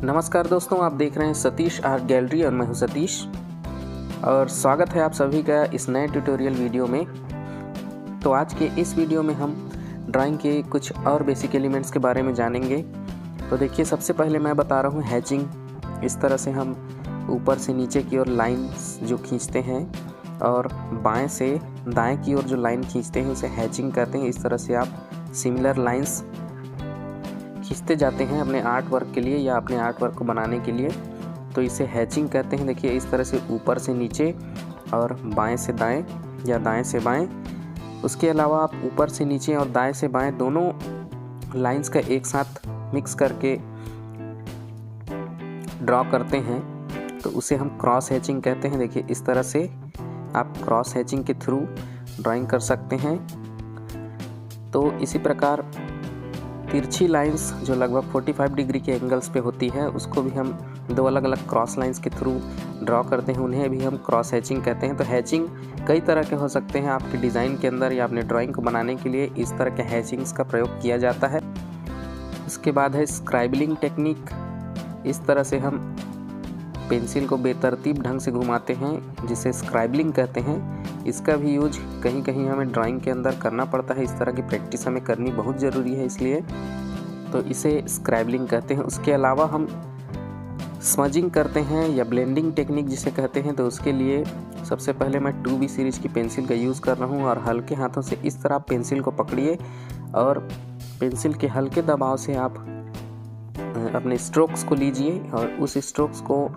नमस्कार दोस्तों, आप देख रहे हैं सतीश आर्ट गैलरी और मैं हूं सतीश और स्वागत है आप सभी का इस नए ट्यूटोरियल वीडियो में। तो आज के इस वीडियो में हम ड्राइंग के कुछ और बेसिक एलिमेंट्स के बारे में जानेंगे। तो देखिए, सबसे पहले मैं बता रहा हूं हैचिंग। इस तरह से हम ऊपर से नीचे की ओर लाइन्स जो खींचते हैं और बाएं से दाएं की ओर जो लाइन खींचते हैं उसे हैचिंग कहते हैं। इस तरह से आप सिमिलर लाइंस खींचते जाते हैं अपने आर्ट वर्क के लिए या अपने आर्ट वर्क को बनाने के लिए, तो इसे हैचिंग कहते हैं। देखिए, इस तरह से ऊपर से नीचे और बाएं से दाएं या दाएं से बाएं। उसके अलावा आप ऊपर से नीचे और दाएं से बाएं दोनों लाइंस का एक साथ मिक्स करके ड्रॉ करते हैं तो उसे हम क्रॉस हैचिंग कहते हैं। देखिए, इस तरह से आप क्रॉस हैचिंग के थ्रू ड्राइंग कर सकते हैं। तो इसी प्रकार तिरछी लाइंस जो लगभग 45 डिग्री के एंगल्स पे होती है उसको भी हम दो अलग अलग क्रॉस लाइंस के थ्रू ड्रॉ करते हैं, उन्हें भी हम क्रॉस हैचिंग कहते हैं। तो हैचिंग कई तरह के हो सकते हैं। आपके डिज़ाइन के अंदर या अपने ड्राइंग को बनाने के लिए इस तरह के हैचिंग्स का प्रयोग किया जाता है। उसके बाद है स्क्राइबलिंग टेक्निक। इस तरह से हम पेंसिल को बेतरतीब ढंग से घुमाते हैं जिसे स्क्राइबलिंग कहते हैं। इसका भी यूज कहीं कहीं हमें ड्राइंग के अंदर करना पड़ता है। इस तरह की प्रैक्टिस हमें करनी बहुत ज़रूरी है, इसलिए तो इसे स्क्राइबलिंग कहते हैं। उसके अलावा हम स्मजिंग करते हैं या ब्लेंडिंग टेक्निक जिसे कहते हैं। तो उसके लिए सबसे पहले मैं 2B सीरीज़ की पेंसिल का यूज़ कर रहा हूँ और हल्के हाथों से इस तरह पेंसिल को पकड़िए और पेंसिल के हल्के दबाव से आप अपने स्ट्रोक्स को लीजिए और उस स्ट्रोक्स को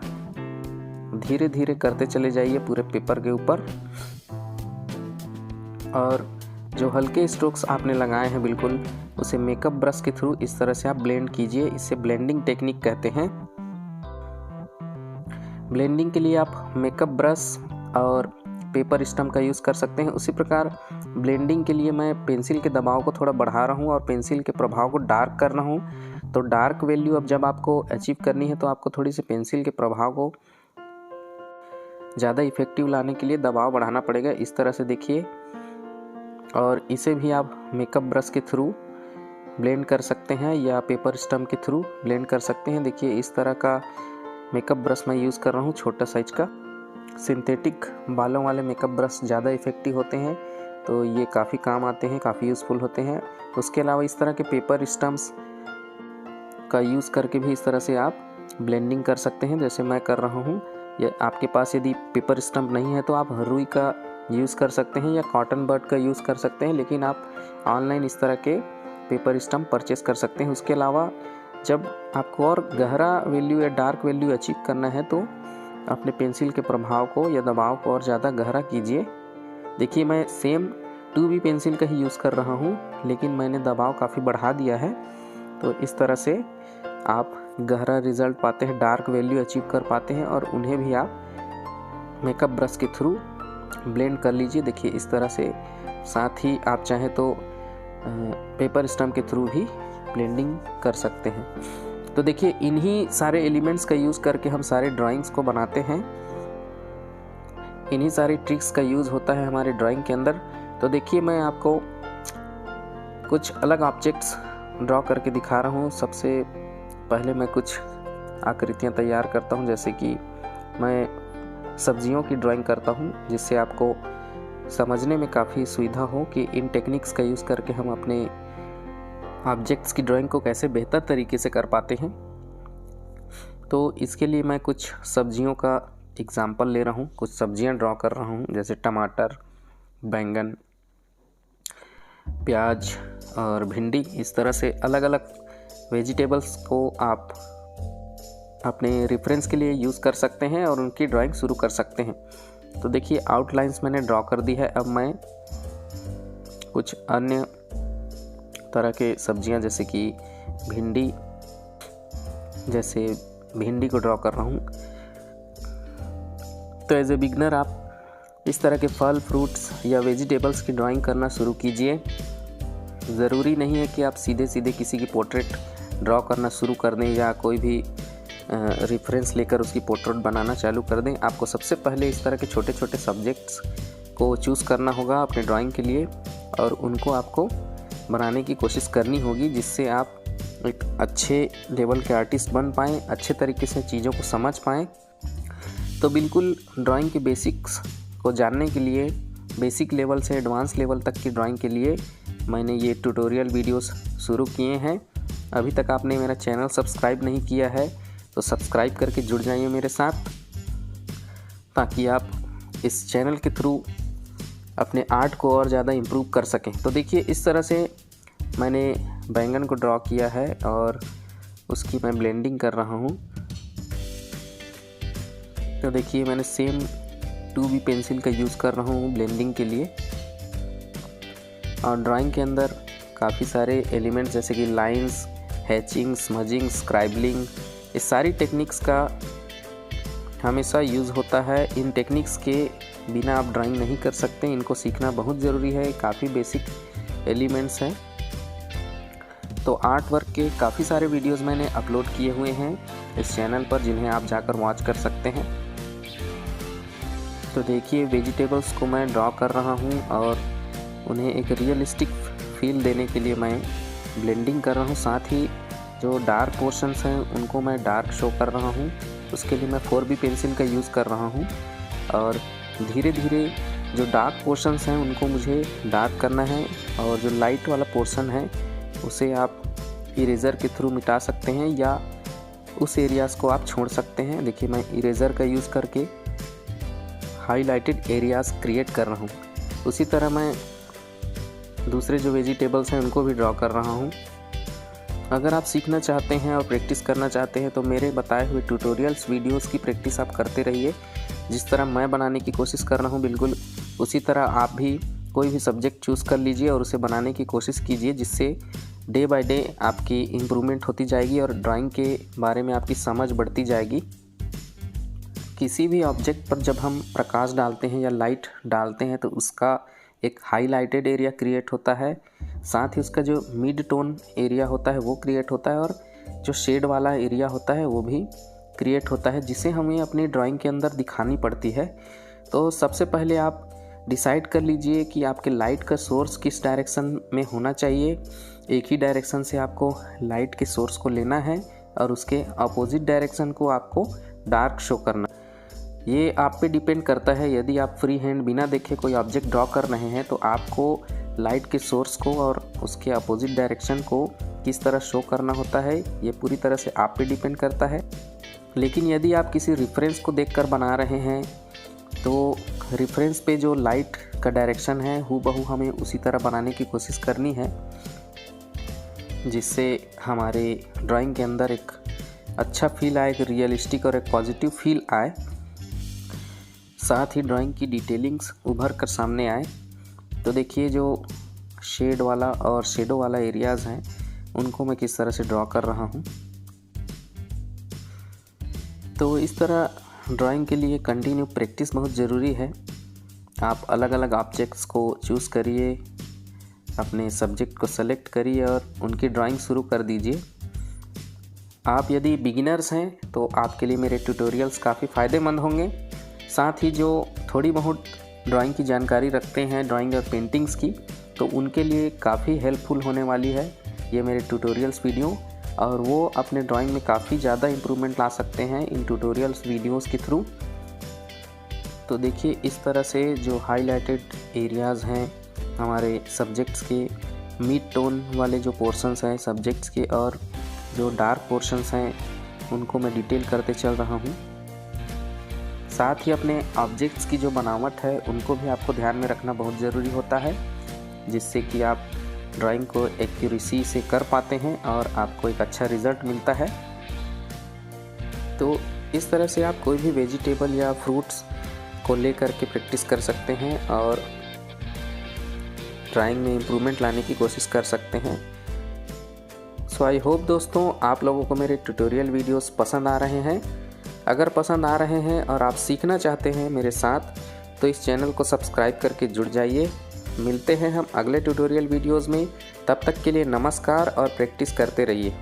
धीरे धीरे करते चले जाइए पूरे पेपर के ऊपर। और जो हल्के स्ट्रोक्स आपने लगाए हैं बिल्कुल उसे मेकअप ब्रश के थ्रू इस तरह से आप ब्लेंड कीजिए। इसे ब्लेंडिंग टेक्निक कहते हैं। ब्लेंडिंग के लिए आप मेकअप ब्रश और पेपर स्टम्प का यूज़ कर सकते हैं। उसी प्रकार ब्लेंडिंग के लिए मैं पेंसिल के दबाव को थोड़ा बढ़ा रहा हूँ और पेंसिल के प्रभाव को डार्क कर रहा हूँ। तो डार्क वैल्यू अब जब आपको अचीव करनी है तो आपको थोड़ी सी पेंसिल के प्रभाव को ज़्यादा इफेक्टिव लाने के लिए दबाव बढ़ाना पड़ेगा। इस तरह से देखिए, और इसे भी आप मेकअप ब्रश के थ्रू ब्लेंड कर सकते हैं या पेपर स्टम्प के थ्रू ब्लेंड कर सकते हैं। देखिए, इस तरह का मेकअप ब्रश मैं यूज़ कर रहा हूँ, छोटा साइज का। सिंथेटिक बालों वाले मेकअप ब्रश ज़्यादा इफ़ेक्टिव होते हैं, तो ये काफ़ी काम आते हैं, काफ़ी यूज़फुल होते हैं। उसके अलावा इस तरह के पेपर स्टम्प्स का यूज़ करके भी इस तरह से आप ब्लेंडिंग कर सकते हैं, जैसे मैं कर रहा हूँ। या आपके पास यदि पेपर स्टम्प नहीं है तो आप रुई का यूज़ कर सकते हैं या कॉटन बड का यूज़ कर सकते हैं, लेकिन आप ऑनलाइन इस तरह के पेपर स्टम्प परचेस कर सकते हैं। उसके अलावा जब आपको और गहरा वैल्यू या डार्क वैल्यू अचीव करना है तो अपने पेंसिल के प्रभाव को या दबाव को और ज़्यादा गहरा कीजिए। देखिए, मैं सेम 2B पेंसिल का ही यूज़ कर रहा हूँ, लेकिन मैंने दबाव काफ़ी बढ़ा दिया है। तो इस तरह से आप गहरा रिजल्ट पाते हैं, डार्क वैल्यू अचीव कर पाते हैं और उन्हें भी आप मेकअप ब्रश के थ्रू ब्लेंड कर लीजिए। देखिए, इस तरह से। साथ ही आप चाहें तो पेपर स्टम्प के थ्रू भी ब्लेंडिंग कर सकते हैं। तो देखिए, इन्हीं सारे एलिमेंट्स का यूज़ करके हम सारे ड्राइंग्स को बनाते हैं। इन्हीं सारी ट्रिक्स का यूज़ होता है हमारे ड्राइंग के अंदर। तो देखिए, मैं आपको कुछ अलग ऑब्जेक्ट्स ड्रॉ करके दिखा रहा हूँ। सबसे पहले मैं कुछ आकृतियाँ तैयार करता हूँ, जैसे कि मैं सब्जियों की ड्राइंग करता हूँ, जिससे आपको समझने में काफ़ी सुविधा हो कि इन टेक्निक्स का यूज़ करके हम अपने ऑब्जेक्ट्स की ड्राइंग को कैसे बेहतर तरीके से कर पाते हैं। तो इसके लिए मैं कुछ सब्जियों का एग्जाम्पल ले रहा हूँ, कुछ सब्जियाँ ड्रॉ कर रहा हूँ, जैसे टमाटर, बैंगन, प्याज और भिंडी। इस तरह से अलग अलग वेजिटेबल्स को आप अपने रेफरेंस के लिए यूज़ कर सकते हैं और उनकी ड्राइंग शुरू कर सकते हैं। तो देखिए, आउटलाइंस मैंने ड्रॉ कर दी है। अब मैं कुछ अन्य तरह के सब्जियां जैसे कि भिंडी को ड्रॉ कर रहा हूँ। तो एज ए बिगनर आप इस तरह के फल, फ्रूट्स या वेजिटेबल्स की ड्राइंग करना शुरू कीजिए। ज़रूरी नहीं है कि आप सीधे सीधे किसी की पोर्ट्रेट ड्रॉ करना शुरू कर दें या कोई भी रेफरेंस लेकर उसकी पोर्ट्रेट बनाना चालू कर दें। आपको सबसे पहले इस तरह के छोटे छोटे सब्जेक्ट्स को चूज़ करना होगा अपने ड्राइंग के लिए और उनको आपको बनाने की कोशिश करनी होगी, जिससे आप एक अच्छे लेवल के आर्टिस्ट बन पाएँ, अच्छे तरीके से चीज़ों को समझ पाएँ। तो बिल्कुल ड्राइंग के बेसिक्स को जानने के लिए, बेसिक लेवल से एडवांस लेवल तक की ड्राइंग के लिए मैंने ये ट्यूटोरियल वीडियोस शुरू किए हैं। अभी तक आपने मेरा चैनल सब्सक्राइब नहीं किया है तो सब्सक्राइब करके जुड़ जाइए मेरे साथ, ताकि आप इस चैनल के थ्रू अपने आर्ट को और ज़्यादा इम्प्रूव कर सकें। तो देखिए इस तरह से मैंने बैंगन को ड्रॉ किया है और उसकी मैं ब्लेंडिंग कर रहा हूँ। तो देखिए मैंने सेम 2B पेंसिल का यूज़ कर रहा हूँ ब्लेंडिंग के लिए। और ड्राइंग के अंदर काफ़ी सारे एलिमेंट्स जैसे कि लाइंस, हैचिंग, स्मजिंग, स्क्राइबलिंग, इस सारी टेक्निक्स का हमेशा यूज़ होता है। इन टेक्निक्स के बिना आप ड्राइंग नहीं कर सकते, इनको सीखना बहुत ज़रूरी है। काफ़ी बेसिक एलिमेंट्स हैं। तो आर्ट वर्क के काफ़ी सारे वीडियोस मैंने अपलोड किए हुए हैं इस चैनल पर, जिन्हें आप जाकर वॉच कर सकते हैं। तो देखिए वेजिटेबल्स को मैं ड्रॉ कर रहा हूँ और उन्हें एक रियलिस्टिक फील देने के लिए मैं ब्लेंडिंग कर रहा हूँ। साथ ही जो डार्क पोर्शंस हैं उनको मैं डार्क शो कर रहा हूँ। उसके लिए मैं 4B पेंसिल का यूज़ कर रहा हूँ और धीरे धीरे जो डार्क पोर्शंस हैं उनको मुझे डार्क करना है, और जो लाइट वाला पोर्शन है उसे आप इरेज़र के थ्रू मिटा सकते हैं या उस एरियाज़ को आप छोड़ सकते हैं। देखिए मैं इरेज़र का यूज़ करके हाईलाइटेड एरियाज़ क्रिएट कर रहा हूँ। उसी तरह मैं दूसरे जो वेजिटेबल्स हैं उनको भी ड्रॉ कर रहा हूँ। अगर आप सीखना चाहते हैं और प्रैक्टिस करना चाहते हैं तो मेरे बताए हुए ट्यूटोरियल्स वीडियोस की प्रैक्टिस आप करते रहिए। जिस तरह मैं बनाने की कोशिश कर रहा हूँ बिल्कुल उसी तरह आप भी कोई भी सब्जेक्ट चूज़ कर लीजिए और उसे बनाने की कोशिश कीजिए, जिससे डे बाय डे आपकी इम्प्रूवमेंट होती जाएगी और ड्राइंग के बारे में आपकी समझ बढ़ती जाएगी। किसी भी ऑब्जेक्ट पर जब हम प्रकाश डालते हैं या लाइट डालते हैं तो उसका एक हाईलाइटेड एरिया क्रिएट होता है, साथ ही उसका जो मिड टोन एरिया होता है वो क्रिएट होता है, और जो शेड वाला एरिया होता है वो भी क्रिएट होता है, जिसे हमें अपनी ड्राइंग के अंदर दिखानी पड़ती है। तो सबसे पहले आप डिसाइड कर लीजिए कि आपके लाइट का सोर्स किस डायरेक्शन में होना चाहिए। एक ही डायरेक्शन से आपको लाइट के सोर्स को लेना है और उसके अपोजिट डायरेक्शन को आपको डार्क शो करना। ये आप पे डिपेंड करता है। यदि आप फ्री हैंड बिना देखे कोई ऑब्जेक्ट ड्रॉ कर रहे हैं तो आपको लाइट के सोर्स को और उसके अपोजिट डायरेक्शन को किस तरह शो करना होता है, ये पूरी तरह से आप पे डिपेंड करता है। लेकिन यदि आप किसी रेफरेंस को देखकर बना रहे हैं तो रेफरेंस पे जो लाइट का डायरेक्शन है हूबहू हमें उसी तरह बनाने की कोशिश करनी है, जिससे हमारे ड्राइंग के अंदर एक अच्छा फील आए, एक रियलिस्टिक और एक पॉजिटिव फील आए। साथ ही ड्राइंग की डिटेलिंग्स उभर कर सामने आए। तो देखिए जो शेड वाला और शेडो वाला एरियाज़ हैं उनको मैं किस तरह से ड्रॉ कर रहा हूँ। तो इस तरह ड्राइंग के लिए कंटिन्यू प्रैक्टिस बहुत ज़रूरी है। आप अलग अलग ऑब्जेक्ट्स को चूज़ करिए, अपने सब्जेक्ट को सेलेक्ट करिए और उनकी ड्राइंग शुरू कर दीजिए। आप यदि बिगिनर्स हैं तो आपके लिए मेरे ट्यूटोरियल्स काफ़ी फ़ायदेमंद होंगे। साथ ही जो थोड़ी बहुत ड्राइंग की जानकारी रखते हैं, ड्राइंग और पेंटिंग्स की, तो उनके लिए काफ़ी हेल्पफुल होने वाली है ये मेरे ट्यूटोरियल्स वीडियो, और वो अपने ड्राइंग में काफ़ी ज़्यादा इम्प्रूवमेंट ला सकते हैं इन ट्यूटोरियल्स वीडियोस के थ्रू। तो देखिए इस तरह से जो हाईलाइटेड एरियाज़ हैं हमारे सब्जेक्ट्स के, मिड टोन वाले जो पोर्शंस हैं सब्जेक्ट्स के, और जो डार्क पोर्शंस हैं उनको मैं डिटेल करते चल रहा हूँ। साथ ही अपने ऑब्जेक्ट्स की जो बनावट है उनको भी आपको ध्यान में रखना बहुत ज़रूरी होता है, जिससे कि आप ड्राइंग को एक्यूरेसी से कर पाते हैं और आपको एक अच्छा रिज़ल्ट मिलता है। तो इस तरह से आप कोई भी वेजिटेबल या फ्रूट्स को लेकर के प्रैक्टिस कर सकते हैं और ड्राइंग में इम्प्रूवमेंट लाने की कोशिश कर सकते हैं। सो आई होप दोस्तों आप लोगों को मेरे ट्यूटोरियल वीडियोस पसंद आ रहे हैं। अगर पसंद आ रहे हैं और आप सीखना चाहते हैं मेरे साथ तो इस चैनल को सब्सक्राइब करके जुड़ जाइए। मिलते हैं हम अगले ट्यूटोरियल वीडियोस में। तब तक के लिए नमस्कार और प्रैक्टिस करते रहिए।